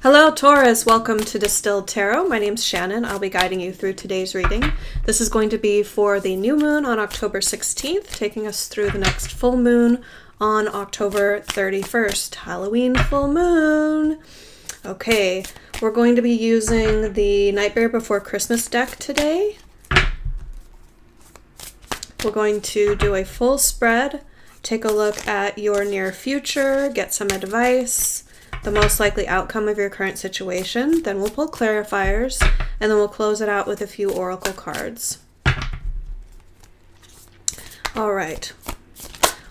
Hello, Taurus. Welcome to Distilled Tarot. My name's Shannon. I'll be guiding you through today's reading. This is going to be for the new moon on October 16th, taking us through the next full moon on October 31st, Halloween full moon. Okay, we're going to be using the Night Bear Before Christmas deck today. We're going to do a full spread, take a look at your near future, get some advice, the most likely outcome of your current situation. Then we'll pull clarifiers, and then we'll close it out with a few oracle cards. All right.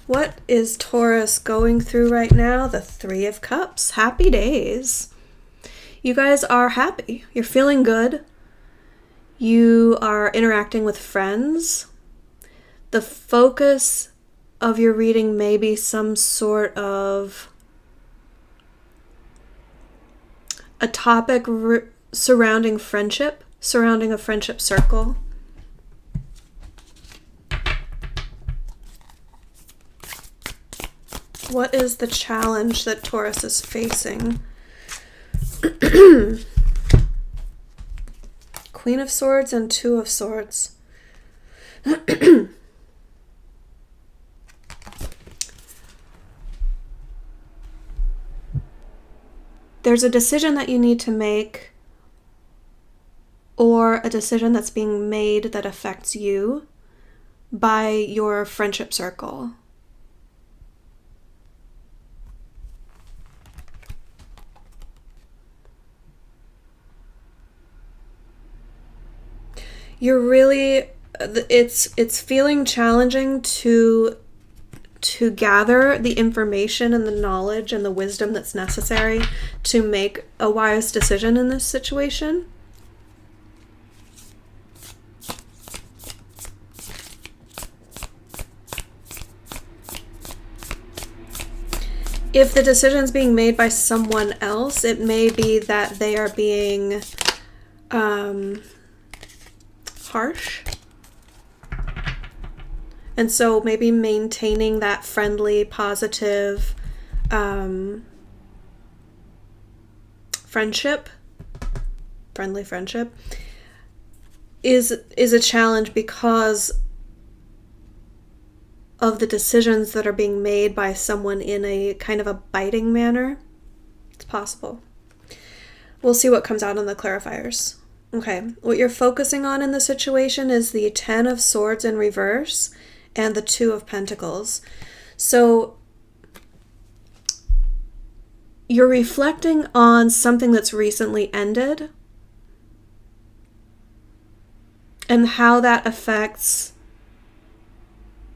What is Taurus going through right now? The Three of Cups. Happy days. You guys are happy. You're feeling good. You are interacting with friends. The focus of your reading may be some sort of a topic surrounding friendship, surrounding a friendship circle. What is the challenge that Taurus is facing? Queen of Swords and Two of Swords. There's a decision that you need to make, or a decision that's being made that affects you by your friendship circle. You're really, it's feeling challenging to gather the information and the knowledge and the wisdom that's necessary to make a wise decision in this situation. If the decision is being made by someone else, it may be that they are being harsh. And so maybe maintaining that friendly, positive friendly friendship is a challenge because of the decisions that are being made by someone in a kind of a biting manner. It's possible. We'll see what comes out on the clarifiers. Okay, what you're focusing on in the situation is the Ten of Swords in reverse and the Two of Pentacles. So you're reflecting on something that's recently ended and how that affects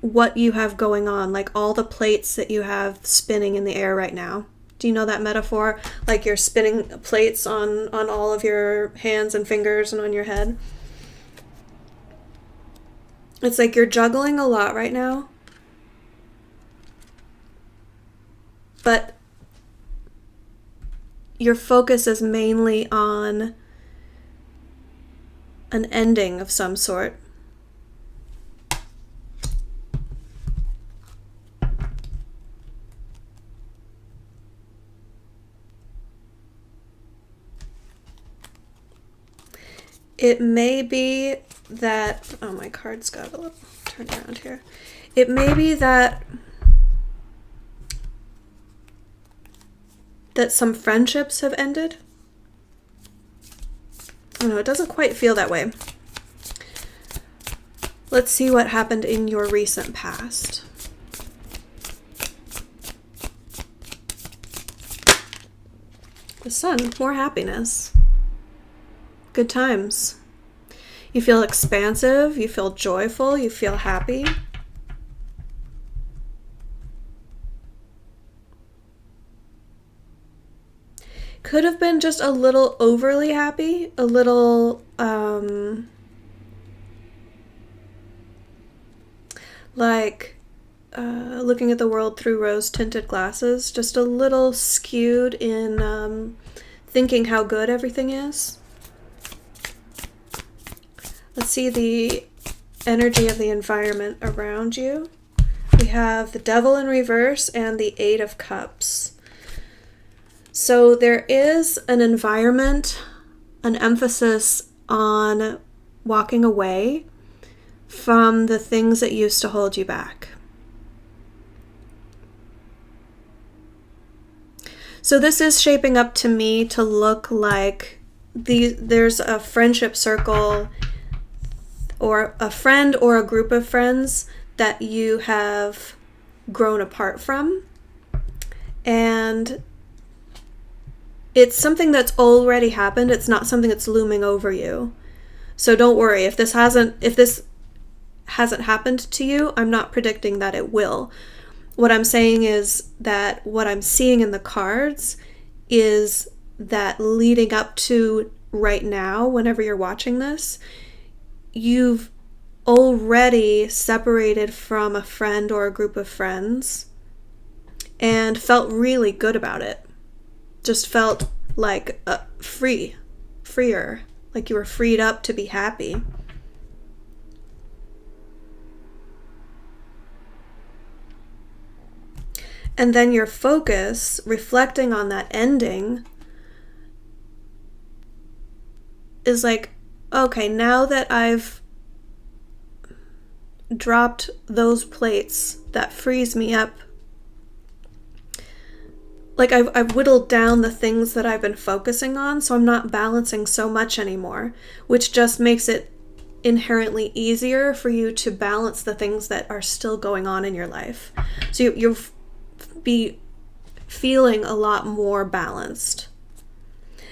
what you have going on, like all the plates that you have spinning in the air right now. Do you know that metaphor? Like you're spinning plates on all of your hands and fingers and on your head. It's like you're juggling a lot right now. But your focus is mainly on an ending of some sort. It may be that, oh, my card's got a little turned around here. It may be that some friendships have ended. I don't know, it doesn't quite feel that way. Let's see what happened in your recent past. The Sun, more happiness. Good times. You feel expansive, you feel joyful, you feel happy. Could have been just a little overly happy, a little looking at the world through rose-tinted glasses, just a little skewed in thinking how good everything is. Let's see the energy of the environment around you. We have the Devil in reverse and the Eight of Cups. So there is an environment, an emphasis on walking away from the things that used to hold you back. So this is shaping up to me to look like there's a friendship circle or a friend or a group of friends that you have grown apart from. And it's something that's already happened. It's not something that's looming over you. So don't worry if this hasn't happened to you. I'm not predicting that it will. What I'm saying is that what I'm seeing in the cards is that leading up to right now, whenever you're watching this, you've already separated from a friend or a group of friends and felt really good about it. Just felt like freer, like you were freed up to be happy. And then your focus, reflecting on that ending, is like, okay, now that I've dropped those plates that frees me up, like I've whittled down the things that I've been focusing on, so I'm not balancing so much anymore, which just makes it inherently easier for you to balance the things that are still going on in your life. So you'll be feeling a lot more balanced.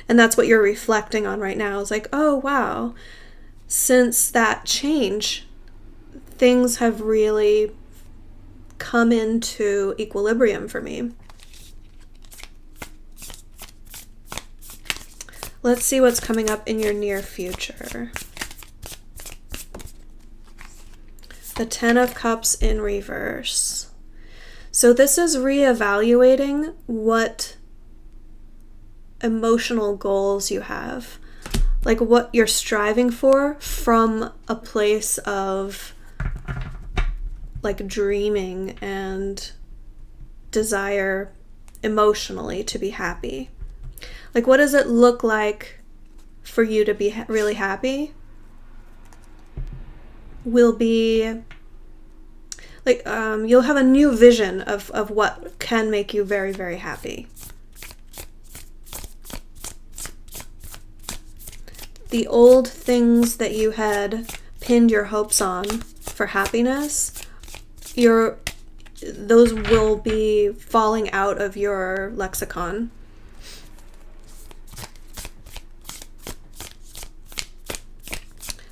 And that's what you're reflecting on right now, is like, oh wow, since that change, things have really come into equilibrium for me. Let's see what's coming up in your near future. The Ten of Cups in reverse. So this is reevaluating what emotional goals you have, like what you're striving for from a place of like dreaming and desire emotionally to be happy. Like, what does it look like for you to be really happy? Will be like you'll have a new vision of what can make you very, very happy. The old things that you had pinned your hopes on for happiness, those will be falling out of your lexicon.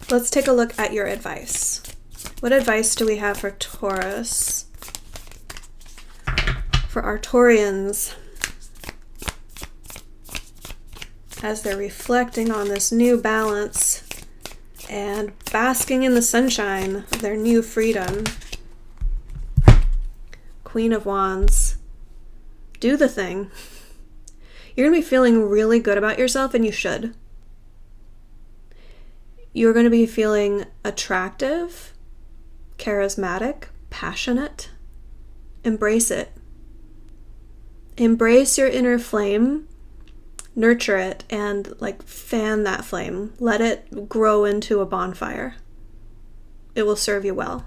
Let's take a look at your advice. What advice do we have for Taurus? For our Taurians, as they're reflecting on this new balance and basking in the sunshine of their new freedom. Queen of Wands. Do the thing. You're going to be feeling really good about yourself, and you should. You're going to be feeling attractive, charismatic, passionate. Embrace it. Embrace your inner flame, nurture it, and like fan that flame. Let it grow into a bonfire. It will serve you well.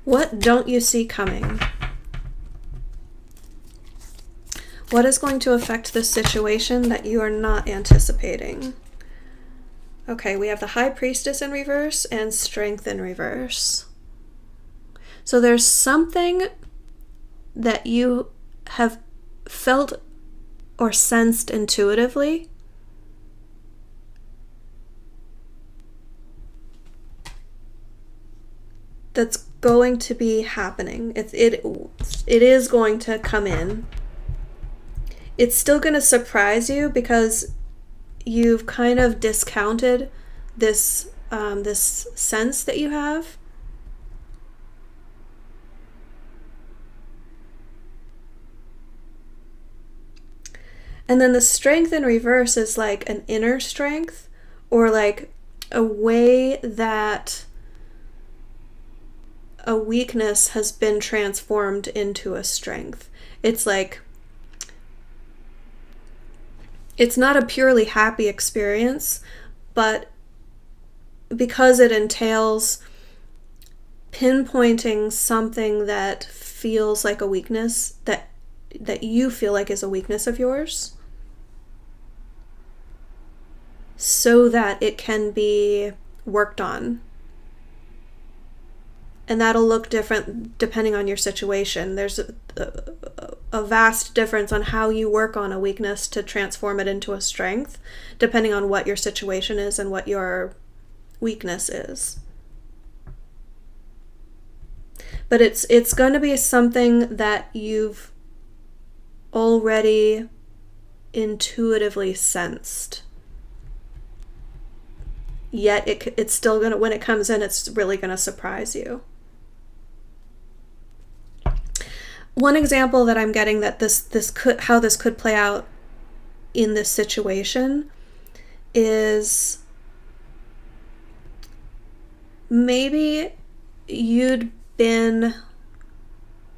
What don't you see coming? What is going to affect this situation that you are not anticipating? Okay, we have the High Priestess in reverse and Strength in reverse. So there's something that you have felt or sensed intuitively that's going to be happening. It is going to come in. It's still going to surprise you because you've kind of discounted this this sense that you have. And then the strength in reverse is like an inner strength, or like a way that a weakness has been transformed into a strength. It's like, it's not a purely happy experience, but because it entails pinpointing something that feels like a weakness, that you feel like is a weakness of yours, so that it can be worked on. And that'll look different depending on your situation. There's a vast difference on how you work on a weakness to transform it into a strength, depending on what your situation is and what your weakness is. But it's going to be something that you've already intuitively sensed. Yet it's still going to, when it comes in, it's really going to surprise you. One example that I'm getting that how this could play out in this situation is maybe you'd been,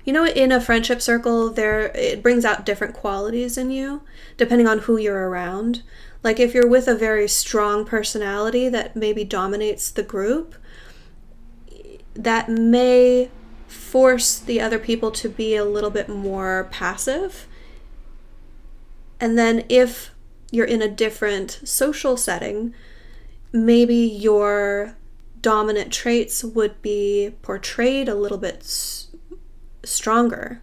in a friendship circle, it brings out different qualities in you depending on who you're around. Like if you're with a very strong personality that maybe dominates the group, that may force the other people to be a little bit more passive. And then if you're in a different social setting, maybe your dominant traits would be portrayed a little bit stronger.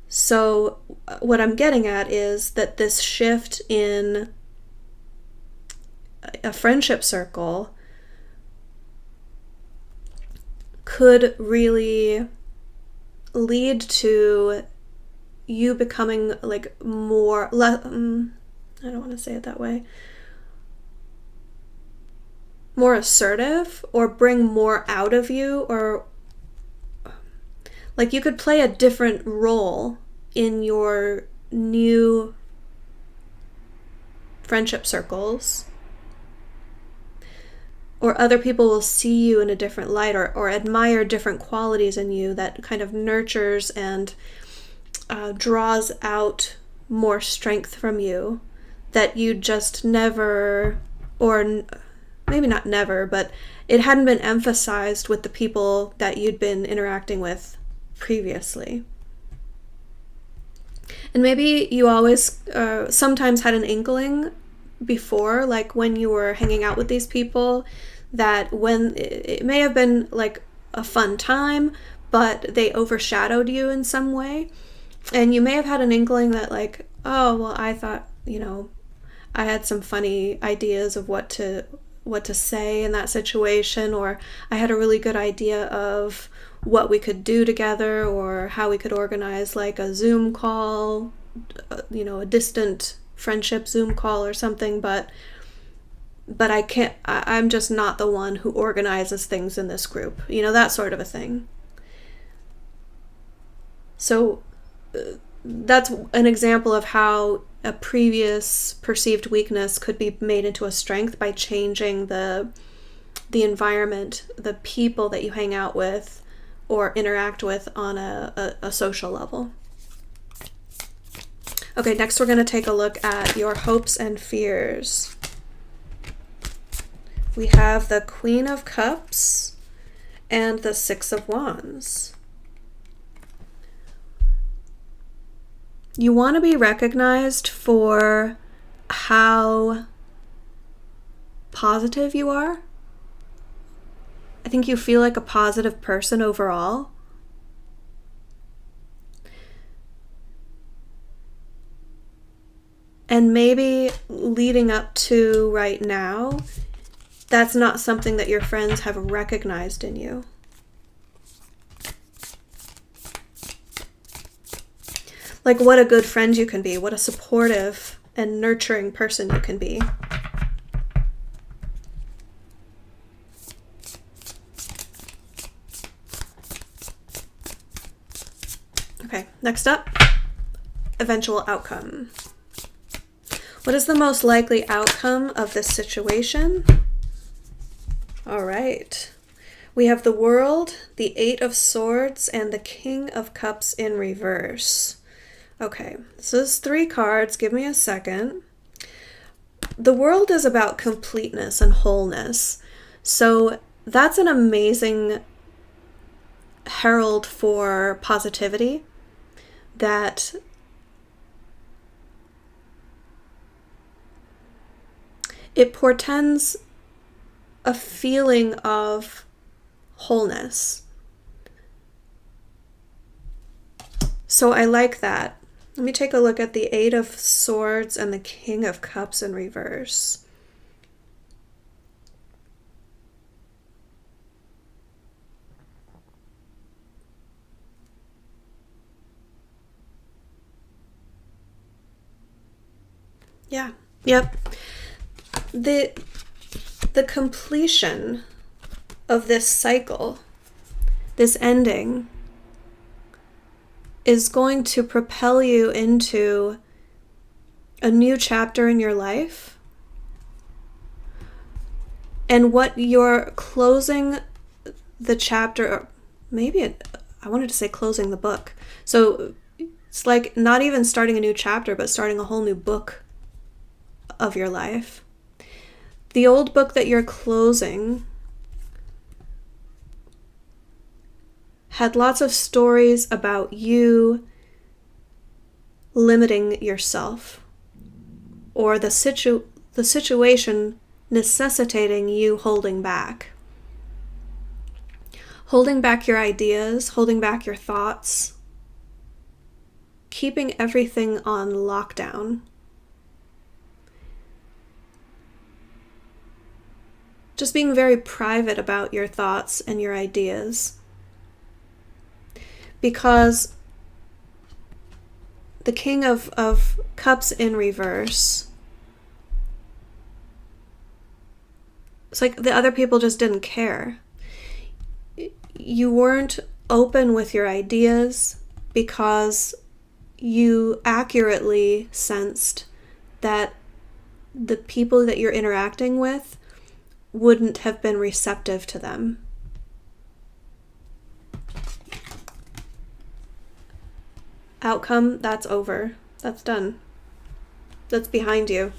So what I'm getting at is that this shift in a friendship circle could really lead to you becoming like more, I don't want to say it that way, more assertive, or bring more out of you, or like you could play a different role in your new friendship circles, or other people will see you in a different light, or admire different qualities in you that kind of nurtures and draws out more strength from you that you just never, or maybe not never, but it hadn't been emphasized with the people that you'd been interacting with previously. And maybe you always sometimes had an inkling before, like when you were hanging out with these people, that when it may have been like a fun time, but they overshadowed you in some way. And you may have had an inkling that like, oh, well, I thought, I had some funny ideas of what to say in that situation, or I had a really good idea of what we could do together, or how we could organize like a Zoom call, a distant friendship Zoom call or something, but I'm just not the one who organizes things in this group, that sort of a thing. So that's an example of how a previous perceived weakness could be made into a strength by changing the environment, the people that you hang out with or interact with on a social level. Okay, next we're going to take a look at your hopes and fears. We have the Queen of Cups and the Six of Wands. You want to be recognized for how positive you are. I think you feel like a positive person overall. And maybe leading up to right now, that's not something that your friends have recognized in you. Like what a good friend you can be, what a supportive and nurturing person you can be. Okay, next up, eventual outcome. What is the most likely outcome of this situation? All right. We have the World, the Eight of Swords, and the King of Cups in reverse. Okay, so this is 3 cards. Give me a second. The World is about completeness and wholeness. So that's an amazing herald for positivity, that it portends a feeling of wholeness. So I like that. Let me take a look at the Eight of Swords and the King of Cups in reverse. Yeah. Yep. The completion of this cycle, this ending, is going to propel you into a new chapter in your life. And what you're closing the chapter, or maybe I wanted to say closing the book. So it's like not even starting a new chapter, but starting a whole new book of your life. The old book that you're closing had lots of stories about you limiting yourself, or the situation necessitating you holding back. Holding back your ideas, holding back your thoughts, keeping everything on lockdown. Just being very private about your thoughts and your ideas. Because the King of Cups in reverse, it's like the other people just didn't care. You weren't open with your ideas because you accurately sensed that the people that you're interacting with wouldn't have been receptive to them. Outcome, that's over. That's done. That's behind you.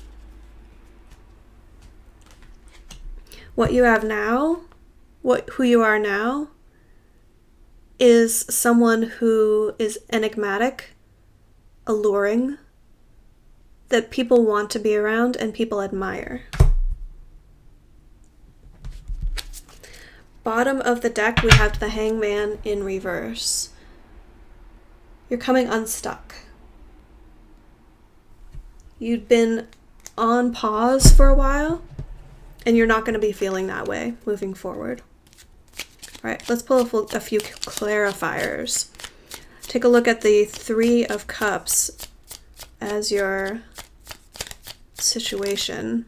What you have now, who you are now, is someone who is enigmatic, alluring, that people want to be around and people admire. Bottom of the deck, we have the Hangman in reverse. You're coming unstuck. You'd been on pause for a while, and you're not going to be feeling that way moving forward. All right, let's pull a few clarifiers. Take a look at the Three of Cups as your situation.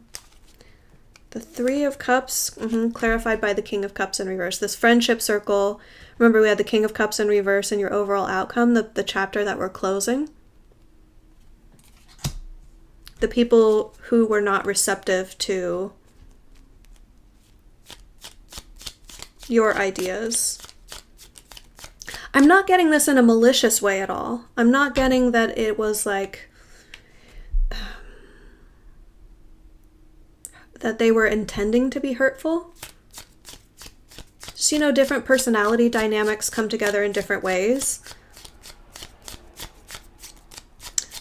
The Three of Cups, clarified by the King of Cups in reverse. This friendship circle, remember we had the King of Cups in reverse and your overall outcome, the chapter that we're closing. The people who were not receptive to your ideas. I'm not getting this in a malicious way at all. I'm not getting that it was like that they were intending to be hurtful. Just, different personality dynamics come together in different ways.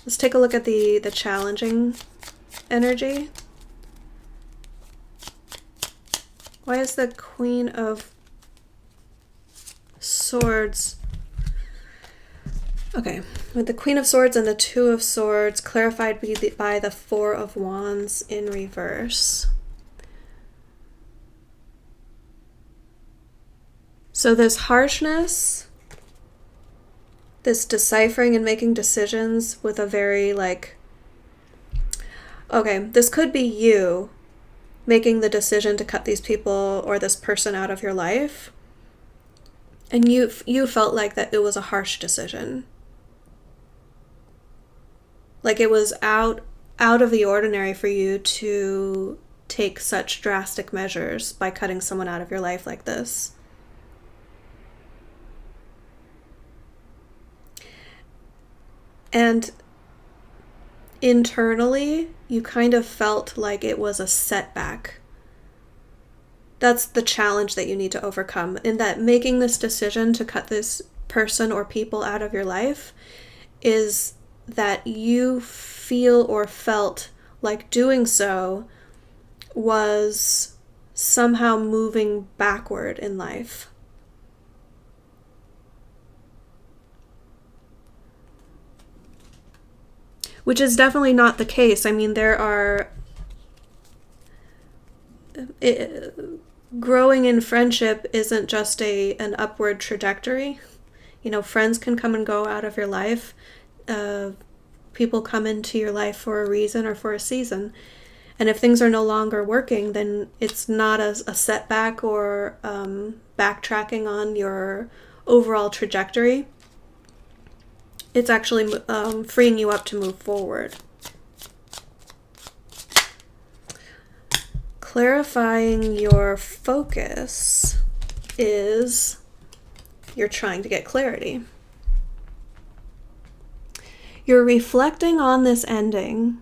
Let's take a look at the challenging energy. Why is the Queen of Swords? Okay, with the Queen of Swords and the Two of Swords clarified by the Four of Wands in reverse. So this harshness, this deciphering and making decisions with a very okay, this could be you making the decision to cut these people or this person out of your life. And you felt like that it was a harsh decision. Like it was out of the ordinary for you to take such drastic measures by cutting someone out of your life like this. And internally, you kind of felt like it was a setback. That's the challenge that you need to overcome, in that making this decision to cut this person or people out of your life is that you feel or felt like doing so was somehow moving backward in life. Which is definitely not the case. I mean, growing in friendship isn't just an upward trajectory. You know, friends can come and go out of your life. People come into your life for a reason or for a season. And if things are no longer working, then it's not a setback or backtracking on your overall trajectory. It's actually freeing you up to move forward. Clarifying your focus is you're trying to get clarity. You're reflecting on this ending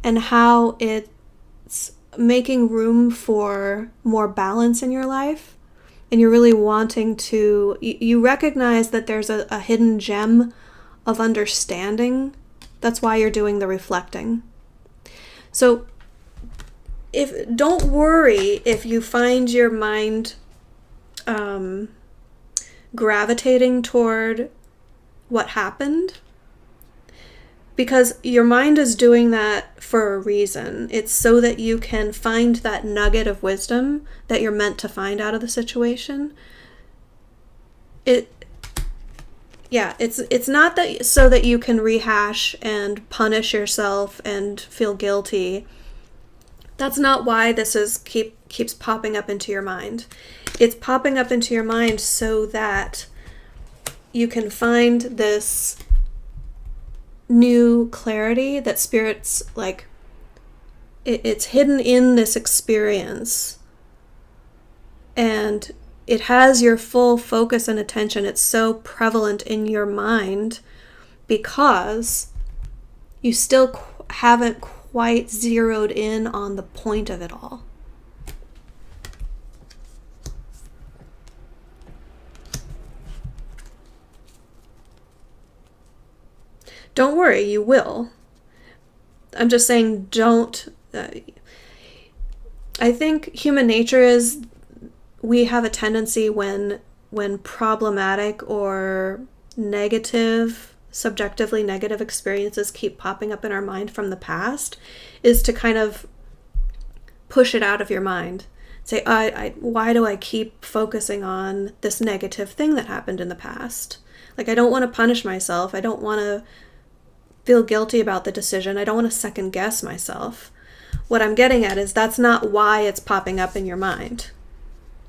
and how it's making room for more balance in your life. And you're really wanting to, you recognize that there's a hidden gem of understanding. That's why you're doing the reflecting. So don't worry if you find your mind gravitating toward what happened, because your mind is doing that for a reason. It's so that you can find that nugget of wisdom that you're meant to find out of the situation. It's not that so that you can rehash and punish yourself and feel guilty. That's not why this keeps popping up into your mind. It's popping up into your mind so that you can find this new clarity that Spirit's like, it's hidden in this experience, and it has your full focus and attention. It's so prevalent in your mind because you still haven't quite zeroed in on the point of it all. Don't worry, you will. I'm just saying don't. I think human nature is we have a tendency when problematic or negative, subjectively negative experiences keep popping up in our mind from the past, is to kind of push it out of your mind. Say, why do I keep focusing on this negative thing that happened in the past? Like, I don't want to punish myself. I don't want to feel guilty about the decision. I don't want to second guess myself. What I'm getting at is that's not why it's popping up in your mind.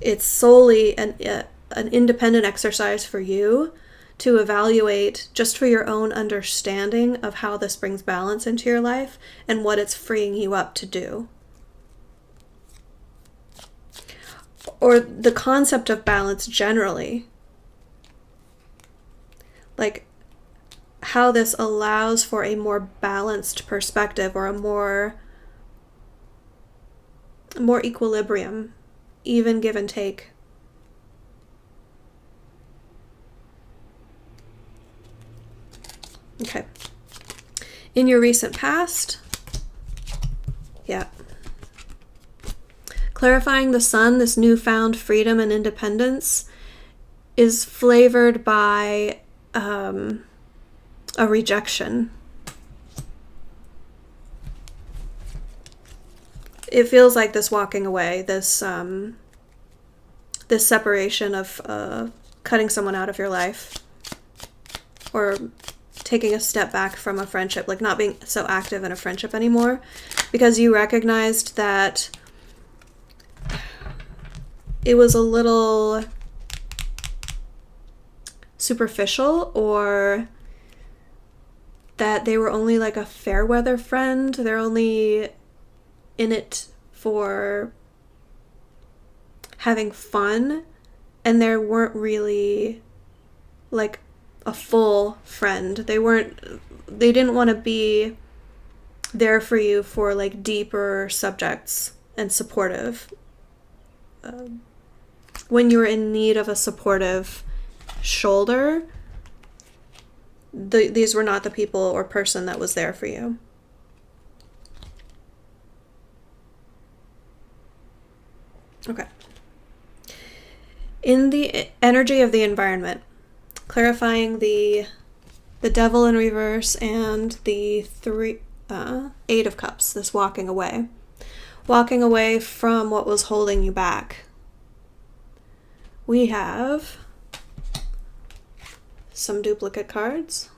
It's solely an independent exercise for you to evaluate, just for your own understanding of how this brings balance into your life and what it's freeing you up to do. Or the concept of balance generally. Like, how this allows for a more balanced perspective, or a more equilibrium, even give and take. Okay. In your recent past, clarifying the sun, this newfound freedom and independence, is flavored by a rejection. It feels like this walking away, this separation of cutting someone out of your life, or taking a step back from a friendship, like not being so active in a friendship anymore, because you recognized that it was a little superficial, or that they were only like a fair weather friend. They're only in it for having fun, and they weren't really like a full friend. They didn't want to be there for you for like deeper subjects and supportive. When you were in need of a supportive shoulder, these were not the people or person that was there for you. Okay. In the energy of the environment, clarifying the devil in reverse and the 8 of cups, this walking away from what was holding you back. We have some duplicate cards,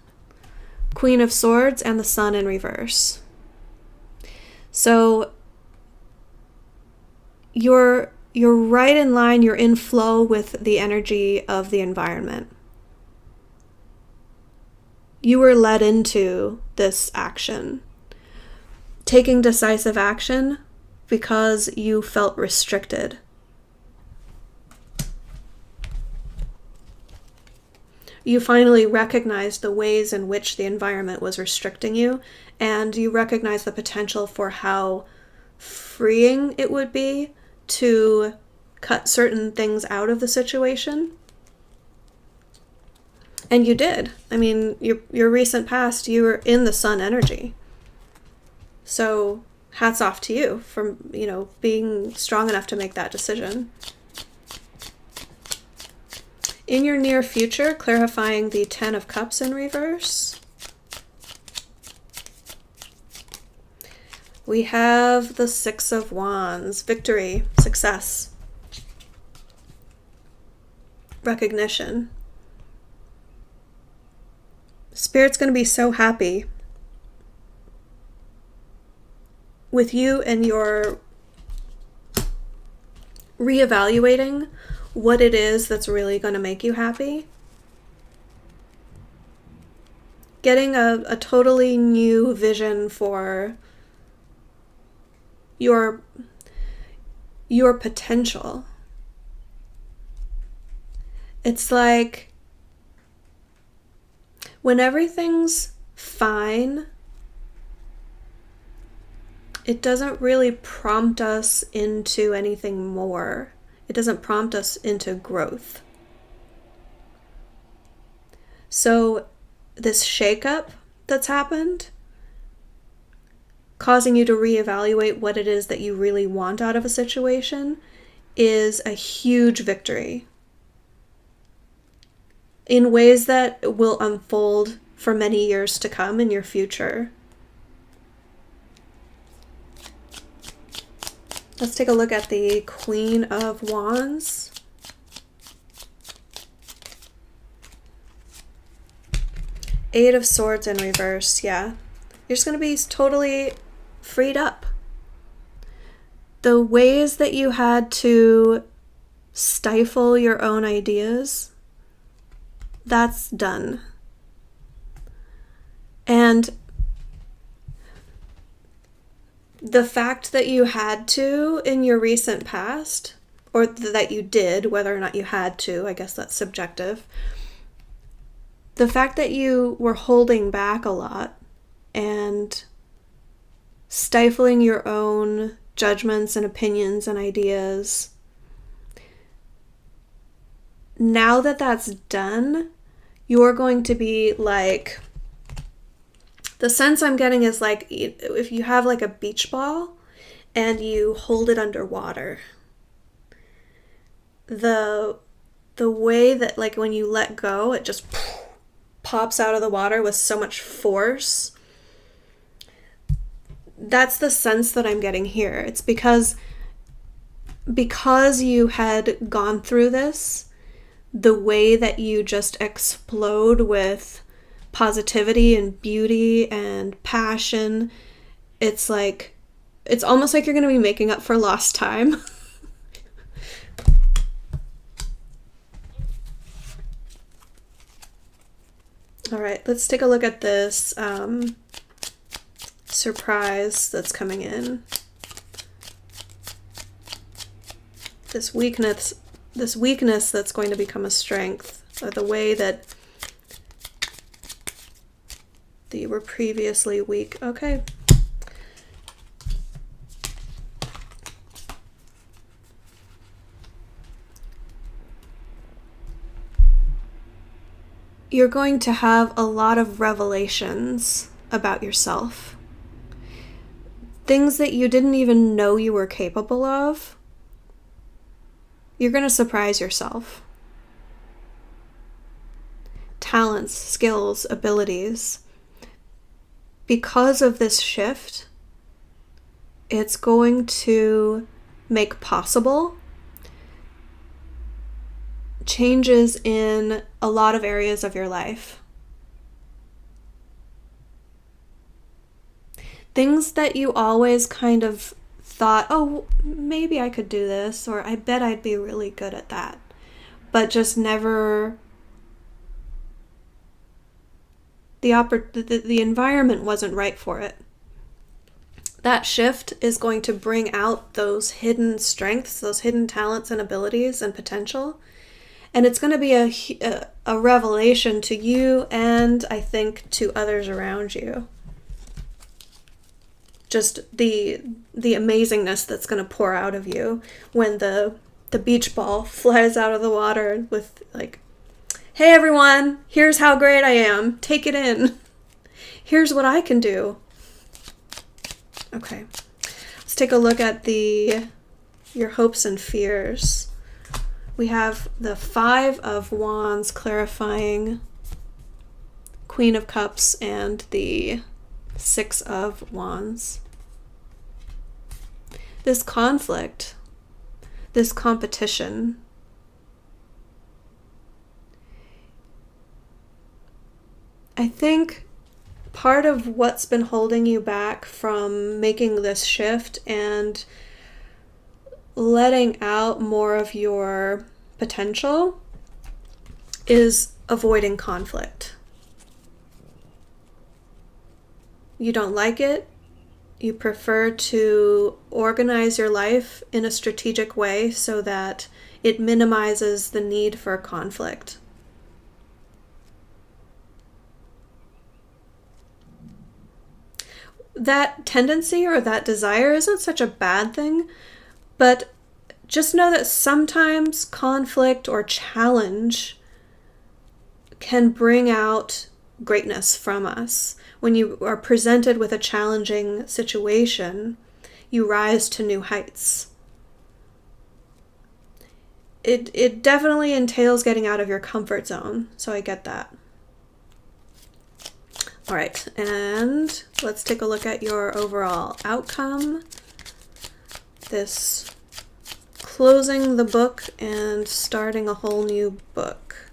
Queen of Swords and the Sun in reverse. So you're right in line, you're in flow with the energy of the environment. You were led into this action, taking decisive action because you felt restricted. You finally recognized the ways in which the environment was restricting you, and you recognized the potential for how freeing it would be to cut certain things out of the situation. And you did. I mean, your recent past, you were in the sun energy. So hats off to you for, being strong enough to make that decision. In your near future, clarifying the 10 of Cups in reverse. We have the 6 of Wands, victory, success, recognition. Spirit's going to be so happy with you and your reevaluating what it is that's really going to make you happy. Getting a totally new vision for your potential. It's like when everything's fine, it doesn't really prompt us into anything more. It doesn't prompt us into growth. So this shakeup that's happened, causing you to reevaluate what it is that you really want out of a situation, is a huge victory in ways that will unfold for many years to come in your future. Let's take a look at the Queen of Wands. Eight of Swords in reverse, yeah. You're just going to be totally freed up. The ways that you had to stifle your own ideas, that's done. And the fact that you had to in your recent past, or that you did, whether or not you had to, I guess that's subjective. The fact that you were holding back a lot and stifling your own judgments and opinions and ideas. Now that that's done, you're going to be like, the sense I'm getting is like if you have like a beach ball and you hold it underwater. The way that like when you let go, it just pops out of the water with so much force. That's the sense that I'm getting here. It's because you had gone through this, the way that you just explode with positivity and beauty and passion, it's almost like you're going to be making up for lost time. All right, let's take a look at this surprise that's coming in. This weakness that's going to become a strength, or the way that you were previously weak. Okay. You're going to have a lot of revelations about yourself. Things that you didn't even know you were capable of. You're going to surprise yourself. Talents, skills, abilities. Because of this shift, it's going to make possible changes in a lot of areas of your life. Things that you always kind of thought, oh, maybe I could do this, or I bet I'd be really good at that, but just never, the environment wasn't right for it. That shift is going to bring out those hidden strengths, those hidden talents and abilities and potential. And it's going to be a revelation to you, and I think to others around you. Just the amazingness that's going to pour out of you when the beach ball flies out of the water with like, hey everyone, here's how great I am. Take it in. Here's what I can do. Okay. Let's take a look at your hopes and fears. We have the 5 of Wands clarifying, Queen of Cups, and the 6 of Wands. This conflict, this competition, I think part of what's been holding you back from making this shift and letting out more of your potential is avoiding conflict. You don't like it. You prefer to organize your life in a strategic way so that it minimizes the need for conflict. That tendency or that desire isn't such a bad thing, but just know that sometimes conflict or challenge can bring out greatness from us. When you are presented with a challenging situation, you rise to new heights. It definitely entails getting out of your comfort zone, so I get that. All right, and let's take a look at your overall outcome. This closing the book and starting a whole new book.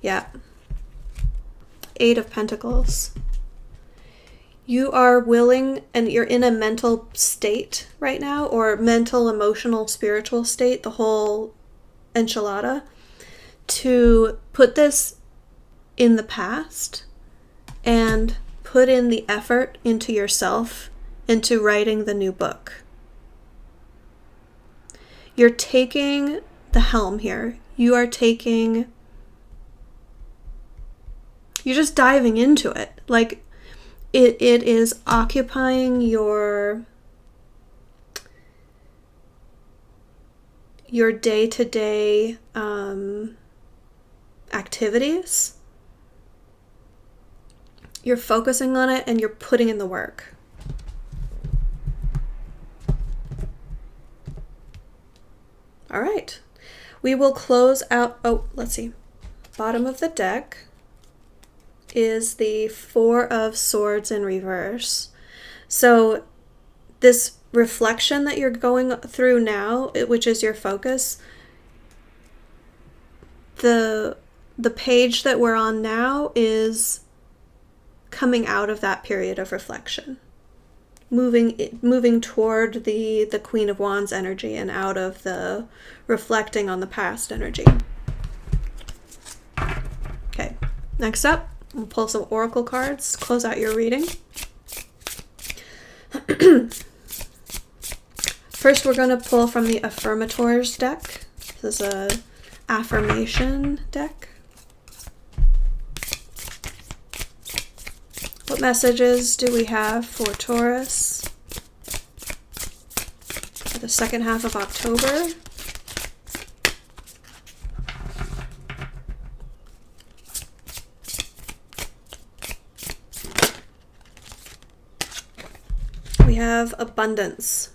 Yeah. 8 of Pentacles. You are willing, and you're in a mental state right now, or mental, emotional, spiritual state, the whole enchilada, to put this in the past and put in the effort into yourself, into writing the new book. You're taking the helm here. You're just diving into it. Like, it is occupying your day-to-day activities. You're focusing on it and you're putting in the work. All right. We will close out. Oh, let's see. Bottom of the deck is the 4 of Swords in reverse. So this reflection that you're going through now, which is your focus, the page that we're on now is coming out of that period of reflection, moving toward the Queen of Wands energy and out of the reflecting on the past energy. Okay, next up, We'll pull some oracle cards, close out your reading. First, we're going to pull from the Affirmators deck. This is a affirmation deck. What messages do we have for Taurus for the second half of October? We have abundance.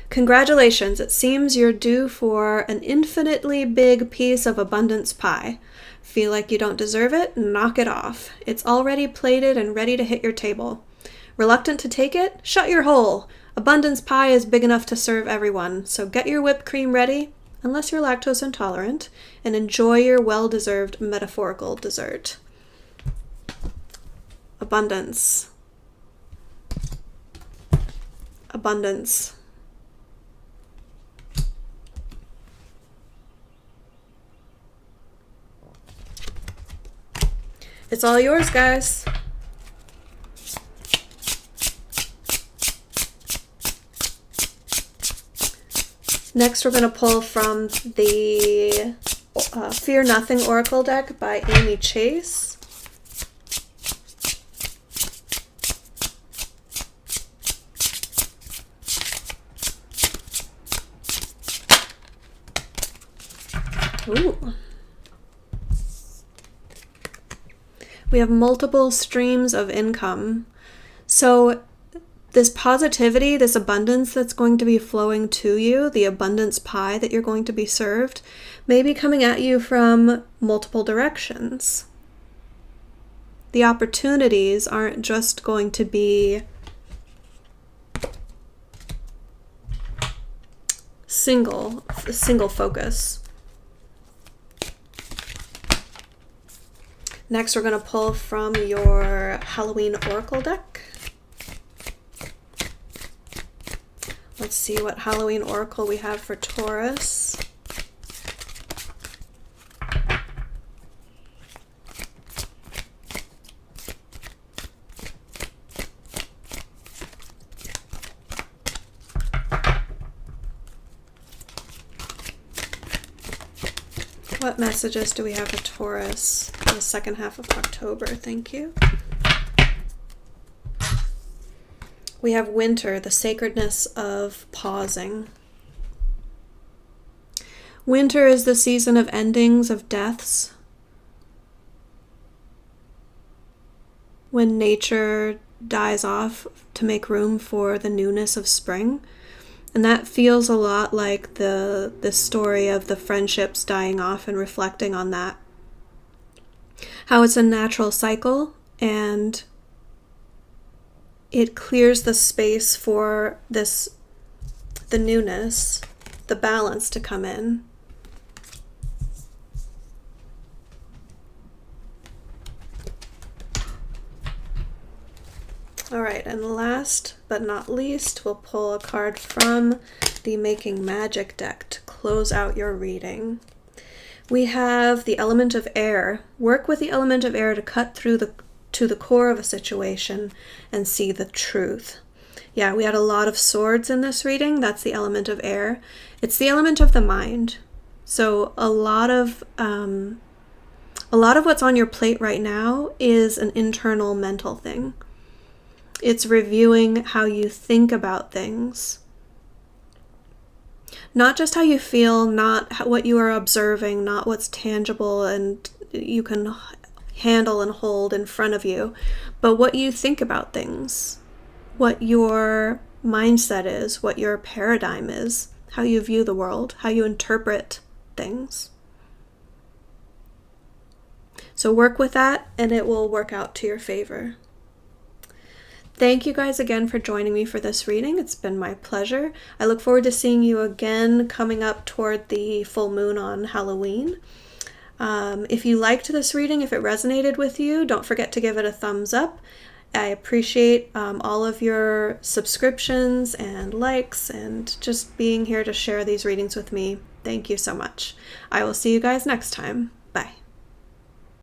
Congratulations, it seems you're due for an infinitely big piece of abundance pie. Feel like you don't deserve it? Knock it off. It's already plated and ready to hit your table. Reluctant to take it? Shut your hole. Abundance pie is big enough to serve everyone, so get your whipped cream ready, unless you're lactose intolerant, and enjoy your well-deserved metaphorical dessert. Abundance. Abundance. It's all yours, guys. Next, we're going to pull from the Fear Nothing Oracle deck by Amy Chase. Ooh. We have multiple streams of income. So this positivity, this abundance that's going to be flowing to you, the abundance pie that you're going to be served, may be coming at you from multiple directions. The opportunities aren't just going to be single focus. Next, we're going to pull from your Halloween Oracle deck. Let's see what Halloween Oracle we have for Taurus. What messages do we have for Taurus for the second half of October? Thank you. We have winter, the sacredness of pausing. Winter is the season of endings, of deaths. When nature dies off to make room for the newness of spring. And that feels a lot like the story of the friendships dying off and reflecting on that. How it's a natural cycle and it clears the space for the newness, the balance to come in. All right, and last but not least, we'll pull a card from the Making Magic deck to close out your reading. We have the element of air. Work with the element of air to cut through to the core of a situation and see the truth. Yeah, we had a lot of swords in this reading. That's the element of air. It's the element of the mind. So a lot of what's on your plate right now is an internal mental thing. It's reviewing how you think about things. Not just how you feel, not what you are observing, not what's tangible and you can handle and hold in front of you, but what you think about things, what your mindset is, what your paradigm is, how you view the world, how you interpret things. So work with that and it will work out to your favor. Thank you guys again for joining me for this reading. It's been my pleasure. I look forward to seeing you again coming up toward the full moon on Halloween. If you liked this reading, if it resonated with you, don't forget to give it a thumbs up. I appreciate all of your subscriptions and likes and just being here to share these readings with me. Thank you so much. I will see you guys next time.